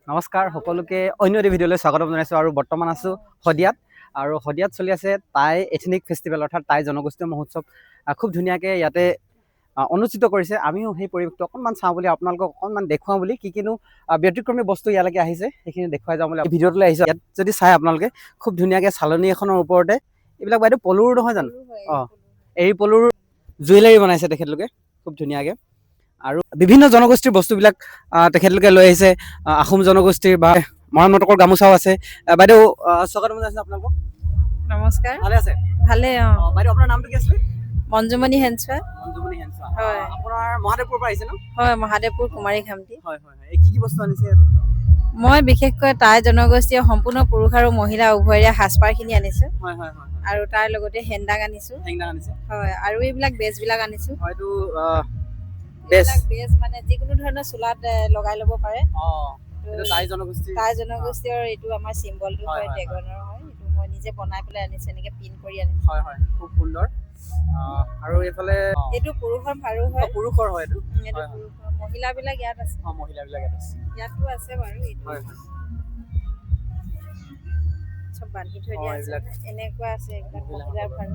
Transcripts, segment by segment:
নমস্কাৰ সকলোকে অন্য এটি ভিডিঅ'লৈ স্বাগতম জনাইছোঁ আৰু বৰ্তমান আছোঁ শদিয়াত আৰু শদিয়াত চলি আছে টাই এথনিক ফেষ্টিভেল অৰ্থাৎ টাই জনগোষ্ঠীয় মহোৎসৱ খুব ধুনীয়াকৈ ইয়াতে অনুষ্ঠিত কৰিছে। আমিও সেই পৰিৱেশটো অকণমান চাওঁ বুলি আপোনালোকক অকণমান দেখুৱাওঁ বুলি কিনো ব্যতিক্ৰমী বস্তু ইয়ালৈকে আহিছে সেইখিনি দেখুৱাই যাওঁ বুলি ভিডিঅ'টোলৈ আহিছোঁ। ইয়াত যদি চাই আপোনালোকে খুব ধুনীয়াকৈ চালনী এখনৰ ওপৰতে এইবিলাক বাইদেউ পলুৰ নহয় জানো? অঁ, এৰী পলুৰ জুৱেলাৰী বনাইছে তেখেতলোকে খুব ধুনীয়াকৈ আৰু বিভিন্ন জনগোষ্ঠীৰ বস্তুবিলাক তেখেতলোকে লৈ আহিছে। আহোম জনগোষ্ঠীৰ বা মৰাণ মটকৰ গামোচাও আছে। বাইদেউ স্বাগতম জনাইছোঁ আপোনালোকক। নমস্কাৰ। ভালে আছে? ভালে। বাইদেউ আপোনাৰ নামটো কি আছিলে? মঞ্জুমণি হেঞ্চোৱা। মঞ্জুমণি হেঞ্চোৱা। হয়। আপোনাৰ মহাদেৱপুৰৰ পৰা আহিছে ন? হয়, মহাদেৱপুৰ কুমাৰী খামটি। হয় হয় হয়। কি কি বস্তু আনিছে ইয়াতে? মই বিশেষকৈ টাই জনগোষ্ঠীয় সম্পূৰ্ণ পুৰুষ আৰু মহিলা উভয়ৰে সাজপাৰখিনি আনিছোঁ। হয় হয় হয়। আৰু তাৰ লগতে হেংদাং আনিছোঁ। হেংদাং আনিছে? হয়, আৰু এইবিলাক বেজবিলাক আনিছোঁ। হয়তো বেজ মানে যিকোনো ধৰণৰ চুলাত লগাই ল'ব পাৰে। অঁ, এইটো টাই জনগোষ্ঠী। টাই জনগোষ্ঠীৰ এইটো আমাৰ চিম্বলটো হয়, টেগনৰ হয়। এইটো মই নিজে বনাই পেলাই আনিছোঁ, এনেকৈ পিন কৰি আনিছোঁ। হয় হয়, খুব সুন্দৰ। আৰু এইফালে এইটো পুৰুষৰ ভাৰু হয়। পুৰুষৰ হয় এইটো? এইটো পুৰুষৰ। মহিলাবিলাক ইয়াত আছে। অঁ, মহিলাবিলাক ইয়াত আছে। ইয়াতো আছে বাৰু। হয় হয়। চব বান্ধি থৈ দিয়া আছে। এনেকুৱা আছে এইবিলাক মহিলাৰ ভাৰু।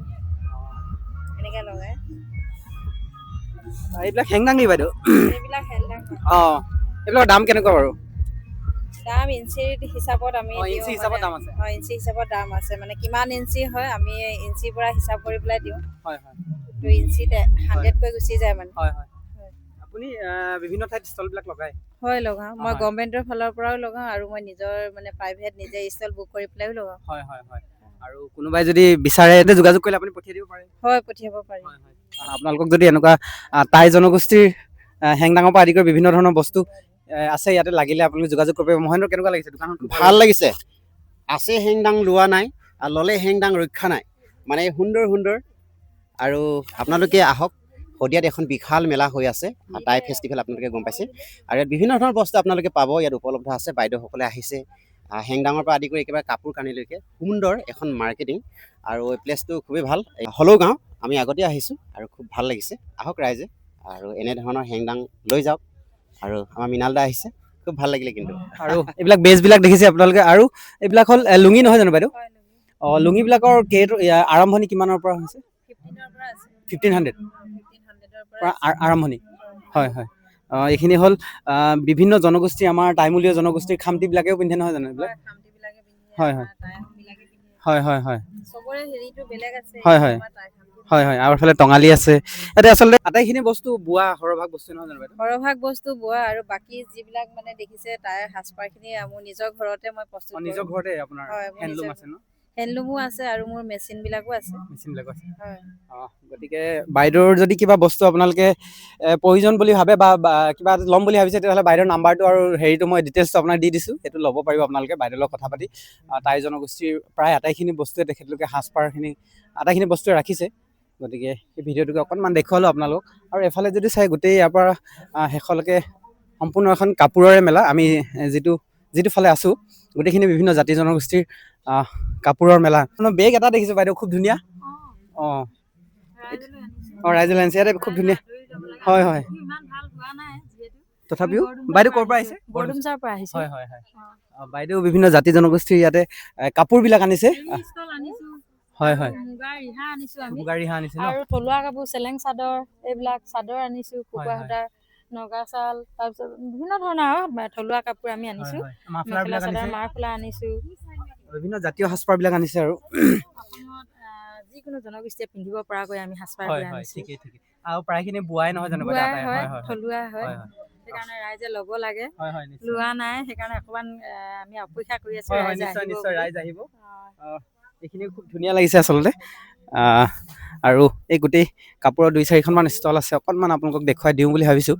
এনেকৈ লগাই। এইবিলাক হেংদাং নি বাইদেউ? এইবিলাক হেংদাং হয়। অঁ, এইবিলাকৰ দাম কেনেকুৱা বাৰু? দাম ইঞ্চিৰ হিচাপত আমি দিওঁ। ইঞ্চি হিচাপত দাম আছে? হয়, ইঞ্চি হিচাপত দাম আছে। মানে কিমান ইঞ্চি হয় আমি ইঞ্চিৰ পৰা হিচাপ কৰি পেলাই দিওঁ। হয় হয়। তো ইঞ্চিতে 100কৈ গুচি যায় মানে। হয় হয়। আপুনি বিভিন্ন ঠাইত ষ্টলবিলাক লগায়? হয়, লগাওঁ। মই গভৰ্ণমেণ্টৰ ফালৰ পৰাও লগাওঁ আৰু মই নিজৰ মানে প্ৰাইভেট নিজে ষ্টল বুক কৰি পেলাইও লগাওঁ। হয় হয় হয়। আৰু কোনোবাই যদি বিচাৰে তেন্তে যোগাযোগ কৰিলে আপুনি পঠিয়াই দিব পাৰে? হয়, পঠিয়াব পাৰি। হয় হয়। আপোনালোকক যদি এনেকুৱা টাই জনগোষ্ঠীৰ হেংদাঙৰ পৰা আদি কৰি বিভিন্ন ধৰণৰ বস্তু আছে ইয়াতে লাগিলে আপোনালোকে যোগাযোগ কৰিব পাৰিব। মহেন্দ্ৰ, কেনেকুৱা লাগিছে দোকানখন? ভাল লাগিছে। আছে হেংদাং লোৱা নাই আৰু ল'লে হেংদাং ৰক্ষা নাই, মানে সুন্দৰ সুন্দৰ। আৰু আপোনালোকে আহক, শদিয়াত এখন বিশাল মেলা হৈ আছে টাই ফেষ্টিভেল, আপোনালোকে গম পাইছে। আৰু ইয়াত বিভিন্ন ধৰণৰ বস্তু আপোনালোকে পাব, ইয়াত উপলব্ধ আছে। বাইদেউসকলে আহিছে হেংদাঙৰ পৰা আদি কৰি একেবাৰে কাপোৰ কানিলৈকে। সুন্দৰ এখন মাৰ্কেটিং আৰু এই প্লেচটো খুবেই ভাল। হলৌ গাঁও আমি আগতে আহিছোঁ আৰু খুব ভাল লাগিছে। আহক ৰাইজে আৰু এনেধৰণৰ হেংদাং লৈ যাওক। আৰু আমাৰ মৃণাল দা আহিছে, খুব ভাল লাগিলে কিন্তু। আৰু এইবিলাক বেজবিলাক দেখিছে আপোনালোকে। আৰু এইবিলাক হ'ল লুঙি নহয় জানো বাইদেউ? অঁ, লুঙিবিলাকৰ আৰম্ভণি কিমানৰ পৰা হৈছে? 15ৰ পৰা আছে। 1500 1500ৰ পৰা পৰা আৰম্ভণি? হয় হয়। এইখিনি হ'ল বিভিন্ন জনগোষ্ঠী, আমাৰ টাইমূলীয় জনগোষ্ঠীৰ খামটিবিলাকেও পিন্ধে নহয় জানো এইবিলাক? হয়, খামটিবিলাকে পিন্ধে, হয় হয় আমাৰ টাই আহোমবিলাকে পিন্ধে। হয় হয় হয়। চবৰে হেৰিটো বেলেগ আছে। হয় হয় হয় হয়। আৰু এইফালে টঙালি আছে। ইয়াতে আচলতে আটাইখিনি বস্তু বোৱা সৰহভাগ বস্তু নহয় জানো বাইদেউ? সৰহভাগ বস্তু বোৱা আৰু বাকী যিবিলাক মানে দেখিছে টাইৰ সাজপাৰখিনি মোৰ নিজৰ ঘৰতে মই প্ৰস্তুত কৰোঁ। নিজৰ ঘৰতে আপোনাৰ হয়, মোৰ হেণ্ডলুম নিজৰ আছে ন? হেণ্ডলুমো আছে আৰু মোৰ মেচিনবিলাকো আছে। মেচিনবিলাকো আছে? হয়। গতিকে বাইদেউৰ যদি কিবা বস্তু আপোনালোকে প্ৰয়োজন বুলি ভাবে বা কিবা ল'ম বুলি ভাবিছে, তেতিয়াহ'লে বাইদেউৰ নাম্বাৰটো আৰু হেৰিটো মই ডিটেইলছটো আপোনাক দি দিছোঁ। সেইটো ল'ব পাৰিব আপোনালোকে বাইদেউৰ লগত কথা পাতি। টাই জনগোষ্ঠীৰ প্ৰায় আটাইখিনি বস্তুৱে তেখেতলোকে সাজপাৰখিনি আটাইখিনি বস্তুৱে ৰাখিছে। গতিকে এই ভিডিঅ'টোকে অকণমান দেখুৱালোঁ আপোনালোকক। আৰু এফালে যদি চাই গোটেই ইয়াৰ পৰা শেষলৈকে সম্পূৰ্ণ এখন কাপোৰৰে মেলা। আমি যিটো ফালে আছোঁ গোটেইখিনি বিভিন্ন জাতি জনগোষ্ঠীৰ কাপোৰৰ মেলা। বেগ এটা দেখিছোঁ বাইদেউ, খুব ধুনীয়া। অঁ অঁ, ৰাইজলৈ আনিছে। ইয়াতে খুব ধুনীয়া। হয় হয়। তথাপিও বাইদেউ ক'ৰ পৰা আহিছে? বৰডুমচাৰ পৰা আহিছোঁ। হয় হয় হয়। বাইদেউ বিভিন্ন জাতি জনগোষ্ঠীৰ ইয়াতে কাপোৰবিলাক আনিছে। হয় হয়। মুগাৰ ৰিহা আনিছোঁ আমি। মুগাৰ ৰিহা আনিছে ন? আৰু থলুৱা কাপোৰ, চেলেং চাদৰ, এইবিলাক চাদৰ আনিছোঁ, কুকুৰা সূতাৰ, নগা চাল, তাৰপিছত বিভিন্ন ধৰণৰ আৰু থলুৱা কাপোৰ আমি আনিছোঁ। মেখেলা চাদৰ, মাৰফলা আনিছোঁ। বিভিন্ন জাতীয় সাজপাৰবিলাক আনিছে আৰু অসমত যিকোনো জনগোষ্ঠীয়ে পিন্ধিব পৰাকৈ আমি সাজপাৰবোৰ আনিছোঁ। ঠিকেই ঠিকেই। আৰু প্ৰায়খিনি বোৱাই নহয় জানো বাইদেউ? বোৱাই হয়, থলুৱা হয়। সেইকাৰণে ৰাইজে ল'ব লাগে। লোৱা নাই, সেইকাৰণে অকণমান আমি অপেক্ষা কৰি আছোঁ ৰাইজে আহিব বুলি। ৰাইজ আহিব। এইখিনি খুব ধুনীয়া লাগিছে আচলতে। আৰু এই গোটেই কাপোৰৰ 2-4খনমান ষ্টল আছে, অকণমান আপোনালোকক দেখুৱাই দিওঁ বুলি ভাবিছোঁ।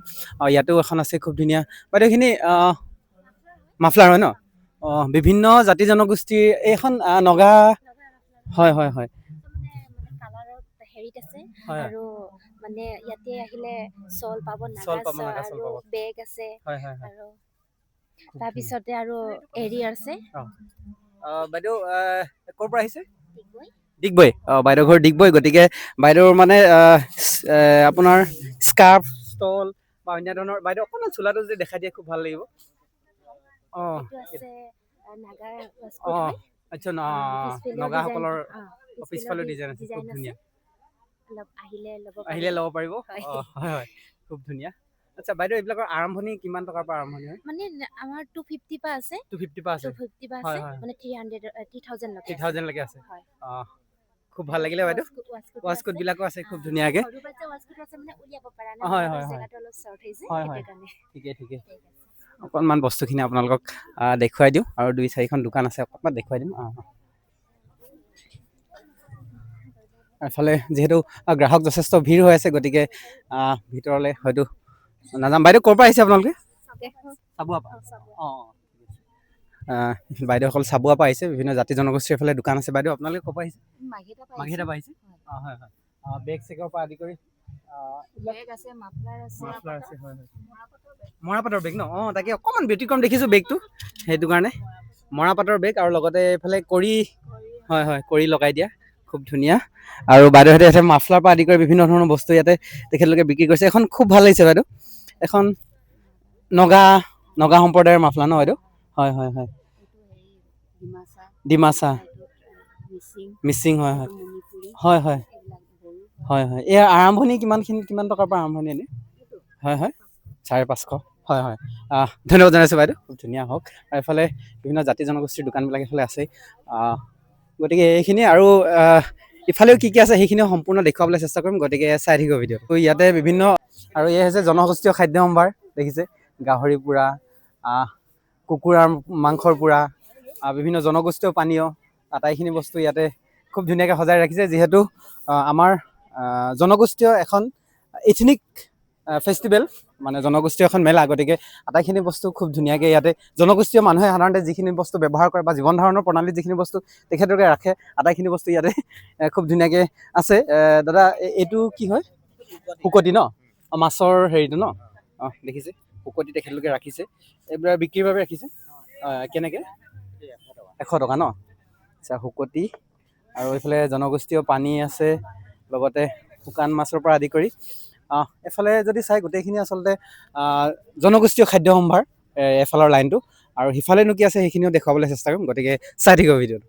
ইয়াতো এখন আছে খুব ধুনীয়া। বাইদেউ এইখিনি মাফলাৰ হয় ন? অঁ, বিভিন্ন জাতি জনগোষ্ঠীৰ এইখন নগা। হয় হয় হয়। কালাৰত হেৰিত আছে আৰু মানে ইয়াতে আহিলে শ্বল পাব, নাগা আৰু বেগ আছে। আৰু তাৰপিছতে আৰু এৰী আছে। বাইদেউ ক'ৰ পৰা আহিছে? ডিগবৈ। বাইদেউৰ ঘৰ ডিগবৈ। গতিকে বাইদেউৰ মানে আপোনাৰ স্কাৰ্ফ, ষ্টল বা অন্য ধৰণৰ। বাইদেউ অকণমান চোলাটো যদি দেখাই দিয়ে খুব ভাল লাগিব। অঁ এইটো আছে নাগাৰ অঁ ৱাস্কোট হয় আচ্ছা পিছফালেও নগাসকলৰ ডিজাইন পিছফালে ডিজাইন আছে খুব ধুনীয়া অলপ আহিলে ল'ব আহিলে পাৰিব ল'ব পাৰিব হয়। হয় হয় খুব ধুনীয়া আচ্ছা বাইদেউ এইবিলাকৰ আৰম্ভণি কিমান টকাৰ পৰা আৰম্ভণি হয় মানে আমাৰ 250 পৰা আছে 250 পৰা আছে 250 পৰা হয় আছে হয় মানে 3000 লৈকে 3000 লৈকে আছে হয় অঁ খুব ভাল লাগিলে বাইদেউ ৱাস্কোট বিলাকো আছে খুব ধুনীয়াকে সৰু বাচ্চা ৱাস্কোট আছে মানে উলিয়াব পাৰা না হয় মানে হয় হয় জেগাটো অলপ শৰ্ট হৈছে হয় সেইটো হয় কাৰণে ঠিকে ঠিকে ঠিক আছে অকণমান বস্তুখিনি আপোনালোকক দেখুৱাই দিওঁ আৰু 2-4খন দোকান আছে অকণমান দেখুৱাই দিম এফালে যিহেতু গ্ৰাহক যথেষ্ট ভিৰ হৈ আছে গতিকে ভিতৰলৈ হয়তো নাযাম বাইদেউ ক'ৰ পৰা আহিছে আপোনালোকে চাবুৱা পৰা অঁ বাইদেউসকল চাবুৱা পৰা আহিছে বিভিন্ন জাতি জনগোষ্ঠীৰ ফালে দোকান আছে বাইদেউ আপোনালোকে ক'ৰ পৰা আহিছে মাঘেটা পৰা আহিছে হয় হয় বেগ চেগৰ পৰা আদি কৰি বেগ আছে মাফলাৰ আছে হয় হয় মৰাপাটৰ বেগ ন তাকে অকণমান ব্যতিক্ৰম দেখিছোঁ বেগটো সেইটো কাৰণে মৰাপাটৰ বেগ আৰু লগতে এইফালে কৰি হয় হয় কৰি লগাই দিয়া খুব ধুনীয়া আৰু বাইদেউহঁতে ইয়াতে মাফলাৰ পৰা আদি কৰি বিভিন্ন ধৰণৰ বস্তু ইয়াতে তেখেতলোকে বিক্ৰী কৰিছে এখন খুব ভাল লাগিছে বাইদেউ এখন নগা সম্প্ৰদায়ৰ মাফলা ন বাইদেউ হয় হয় হয় ডিমাচা মিচিং হয় হয় হয় হয় হয় হয় ইয়াৰ আৰম্ভণি কিমান টকাৰ পৰা আৰম্ভণি এনে হয় হয় 550 হয় হয় ধন্যবাদ জনাইছোঁ বাইদেউ খুব ধুনীয়া হওক আৰু এইফালে বিভিন্ন জাতি জনগোষ্ঠীৰ দোকানবিলাক এইফালে আছে গতিকে এইখিনি আৰু ইফালেও কি আছে সেইখিনিও সম্পূৰ্ণ দেখুৱাবলৈ চেষ্টা কৰিম গতিকে চাই থাকিব ভিডিঅ'টো ইয়াতে বিভিন্ন আৰু এই হৈছে জনগোষ্ঠীয় খাদ্য সম্ভাৰ দেখিছে গাহৰি পোৰা কুকুৰাৰ মাংসৰ পোৰা বিভিন্ন জনগোষ্ঠীয় পানীয় আটাইখিনি বস্তু ইয়াতে খুব ধুনীয়াকৈ সজাই ৰাখিছে যিহেতু আমাৰ জনগোষ্ঠীয় এখন এথনিক ফেষ্টিভেল মানে জনগোষ্ঠীয় এখন মেলা গতিকে আটাইখিনি বস্তু খুব ধুনীয়াকৈ ইয়াতে জনগোষ্ঠীয় মানুহে সাধাৰণতে যিখিনি বস্তু ব্যৱহাৰ কৰে বা জীৱন ধাৰণৰ প্ৰণালীত যিখিনি বস্তু তেখেতলোকে ৰাখে আটাইখিনি বস্তু ইয়াতে খুব ধুনীয়াকৈ আছে দাদা এইটো কি হয় শুকতি ন মাছৰ হেৰিটো ন দেখিছে শুকতি তেখেতলোকে ৰাখিছে এইবিলাক বিক্ৰীৰ বাবে ৰাখিছে কেনেকৈ 100 টকা ন আচ্ছা শুকতি আৰু এইফালে জনগোষ্ঠীয় পানী আছে লগতে শুকান মাছৰ পৰা আদি কৰি এফালে যদি চাই গোটেইখিনি আচলতে জনগোষ্ঠীয় খাদ্য সম্ভাৰ এফালৰ লাইনটো আৰু সিফালেনো কি আছে সেইখিনিও দেখুৱাবলৈ চেষ্টা কৰিম গতিকে চাই থাকিব ভিডিঅ'টো